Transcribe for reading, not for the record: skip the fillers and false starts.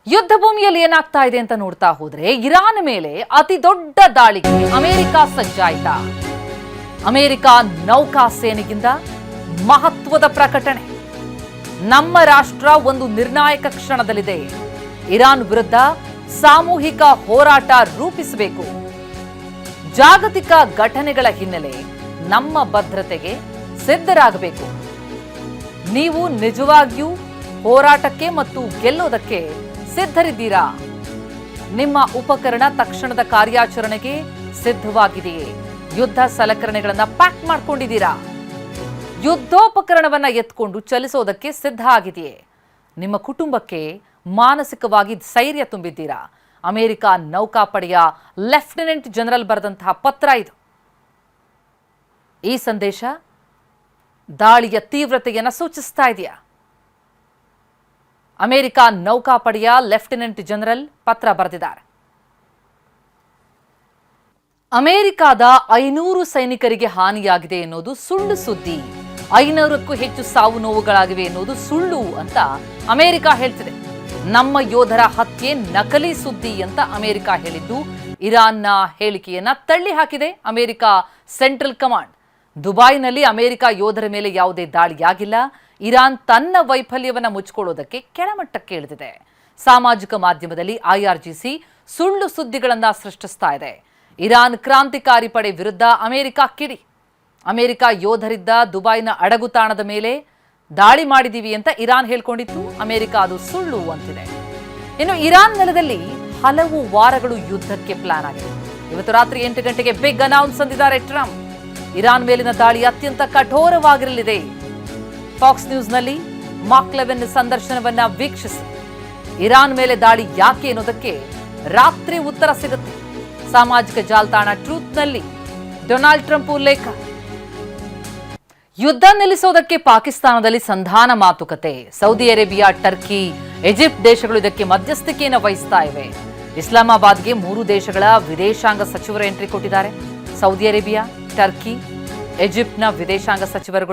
ಯುದ್ಧ ಭೂಮಿಯಲ್ಲಿ ಏನಾಗ್ತಾ ಇದೆ ಅಂತ ನೋಡ್ತಾ ಹೋದ್ರೆ ಇರಾನ್ ಮೇಲೆ ಅತಿ ದೊಡ್ಡ ದಾಳಿಗೆ ಅಮೆರಿಕ ಸಜ್ಜಾಯಿತಾ? ಅಮೆರಿಕ ನೌಕಾ ಸೇನೆಗಿಂದ ಮಹತ್ವದ ಪ್ರಕಟಣೆ. ನಮ್ಮ ರಾಷ್ಟ್ರ ಒಂದು ನಿರ್ಣಾಯಕ ಕ್ಷಣದಲ್ಲಿದೆ. ಇರಾನ್ ವಿರುದ್ಧ ಸಾಮೂಹಿಕ ಹೋರಾಟ ರೂಪಿಸಬೇಕು. ಜಾಗತಿಕ ಘಟನೆಗಳ ಹಿನ್ನೆಲೆ ನಮ್ಮ ಭದ್ರತೆಗೆ ಸಿದ್ಧರಾಗಬೇಕು. ನೀವು ನಿಜವಾಗಿಯೂ ಹೋರಾಟಕ್ಕೆ ಮತ್ತು ಗೆಲ್ಲೋದಕ್ಕೆ ಸಿದ್ಧರಿದ್ದೀರಾ? ನಿಮ್ಮ ಉಪಕರಣ ತಕ್ಷಣದ ಕಾರ್ಯಾಚರಣೆಗೆ ಸಿದ್ಧವಾಗಿದೆಯೇ? ಯುದ್ಧ ಸಲಕರಣೆಗಳನ್ನ ಪ್ಯಾಕ್ ಮಾಡ್ಕೊಂಡಿದ್ದೀರಾ? ಯುದ್ಧೋಪಕರಣವನ್ನ ಎತ್ಕೊಂಡು ಚಲಿಸೋದಕ್ಕೆ ಸಿದ್ಧ ಆಗಿದೆಯೇ? ನಿಮ್ಮ ಕುಟುಂಬಕ್ಕೆ ಮಾನಸಿಕವಾಗಿ ಧೈರ್ಯ ತುಂಬಿದ್ದೀರಾ? ಅಮೆರಿಕ ನೌಕಾಪಡೆಯ ಲೆಫ್ಟಿನೆಂಟ್ ಜನರಲ್ ಬರೆದಂತಹ ಪತ್ರ ಇದು. ಈ ಸಂದೇಶ ದಾಳಿಯ ತೀವ್ರತೆಯನ್ನು ಸೂಚಿಸ್ತಾ ಇದೆಯಾ? ಅಮೆರಿಕ ನೌಕಾಪಡೆಯ ಲೆಫ್ಟಿನೆಂಟ್ ಜನರಲ್ ಪತ್ರ ಬರೆದಿದ್ದಾರೆ. ಅಮೆರಿಕದ 500 ಸೈನಿಕರಿಗೆ ಹಾನಿಯಾಗಿದೆ ಎನ್ನುವುದು ಸುಳ್ಳು ಸುದ್ದಿ. 500ಕ್ಕೂ ಹೆಚ್ಚು ಸಾವು ನೋವುಗಳಾಗಿವೆ ಎನ್ನುವುದು ಸುಳ್ಳು ಅಂತ ಅಮೆರಿಕ ಹೇಳ್ತಿದೆ. ನಮ್ಮ ಯೋಧರ ಹತ್ಯೆ ನಕಲಿ ಸುದ್ದಿ ಅಂತ ಅಮೆರಿಕ ಹೇಳಿದ್ದು ಇರಾನ್ನ ಹೇಳಿಕೆಯನ್ನ ತಳ್ಳಿ ಹಾಕಿದೆ ಅಮೆರಿಕ ಸೆಂಟ್ರಲ್ ಕಮಾಂಡ್. ದುಬೈನಲ್ಲಿ ಅಮೆರಿಕ ಯೋಧರ ಮೇಲೆ ಯಾವುದೇ ದಾಳಿಯಾಗಿಲ್ಲ. ಇರಾನ್ ತನ್ನ ವೈಫಲ್ಯವನ್ನು ಮುಚ್ಚಿಕೊಳ್ಳೋದಕ್ಕೆ ಕೆಳಮಟ್ಟಕ್ಕೆ ಇಳಿದಿದೆ. ಸಾಮಾಜಿಕ ಮಾಧ್ಯಮದಲ್ಲಿ ಐಆರ್ಜಿಸಿ ಸುಳ್ಳು ಸುದ್ದಿಗಳನ್ನ ಸೃಷ್ಟಿಸ್ತಾ ಇದೆ. ಇರಾನ್ ಕ್ರಾಂತಿಕಾರಿ ಪಡೆ ವಿರುದ್ಧ ಅಮೆರಿಕ ಕಿಡಿ. ಅಮೆರಿಕ ಯೋಧರಿದ್ದ ದುಬೈನ ಅಡಗುತಾಣದ ಮೇಲೆ ದಾಳಿ ಮಾಡಿದೀವಿ ಅಂತ ಇರಾನ್ ಹೇಳ್ಕೊಂಡಿತ್ತು. ಅಮೆರಿಕ ಅದು ಸುಳ್ಳು ಅಂತಿದೆ. ಇನ್ನು ಇರಾನ್ ನೆಲದಲ್ಲಿ ಹಲವು ವಾರಗಳು ಯುದ್ಧಕ್ಕೆ ಪ್ಲಾನ್ ಆಗಿದೆ. ಇವತ್ತು ರಾತ್ರಿ 8 ಗಂಟೆಗೆ ಬಿಗ್ ಅನೌನ್ಸ್ ಅಂದಿದ್ದಾರೆ ಟ್ರಂಪ್. ಇರಾನ್ ಮೇಲಿನ ದಾಳಿ ಅತ್ಯಂತ ಕಠೋರವಾಗಿರಲಿದೆ. ಫಾಕ್ಸ್ ನ್ಯೂಸ್ನಲ್ಲಿ ಮಾರ್ಕ್ ಲೆವೆನ್ ಸಂದರ್ಶನವನ್ನ ವೀಕ್ಷಿಸಿ. ಇರಾನ್ ಮೇಲೆ ದಾಳಿ ಯಾಕೆ ಅನ್ನೋದಕ್ಕೆ ರಾತ್ರಿ ಉತ್ತರ ಸಿಗುತ್ತೆ. ಸಾಮಾಜಿಕ ಜಾಲತಾಣ ಟ್ರೂತ್ನಲ್ಲಿ ಡೊನಾಲ್ಡ್ ಟ್ರಂಪ್ ಉಲ್ಲೇಖ. ಯುದ್ಧ ನಿಲ್ಲಿಸೋದಕ್ಕೆ ಪಾಕಿಸ್ತಾನದಲ್ಲಿ ಸಂಧಾನ ಮಾತುಕತೆ. ಸೌದಿ ಅರೇಬಿಯಾ, ಟರ್ಕಿ, ಈಜಿಪ್ಟ್ ದೇಶಗಳು ಇದಕ್ಕೆ ಮಧ್ಯಸ್ಥಿಕೆಯನ್ನು ವಹಿಸ್ತಾ ಇವೆ. ಇಸ್ಲಾಮಾಬಾದ್ಗೆ 3 ದೇಶಗಳ ವಿದೇಶಾಂಗ ಸಚಿವರು ಎಂಟ್ರಿ ಕೊಟ್ಟಿದ್ದಾರೆ. ಸೌದಿ ಅರೇಬಿಯಾ, ಟರ್ಕಿ, ಈಜಿಪ್ಟ್ನ ವಿದೇಶಾಂಗ ಸಚಿವರುಗಳು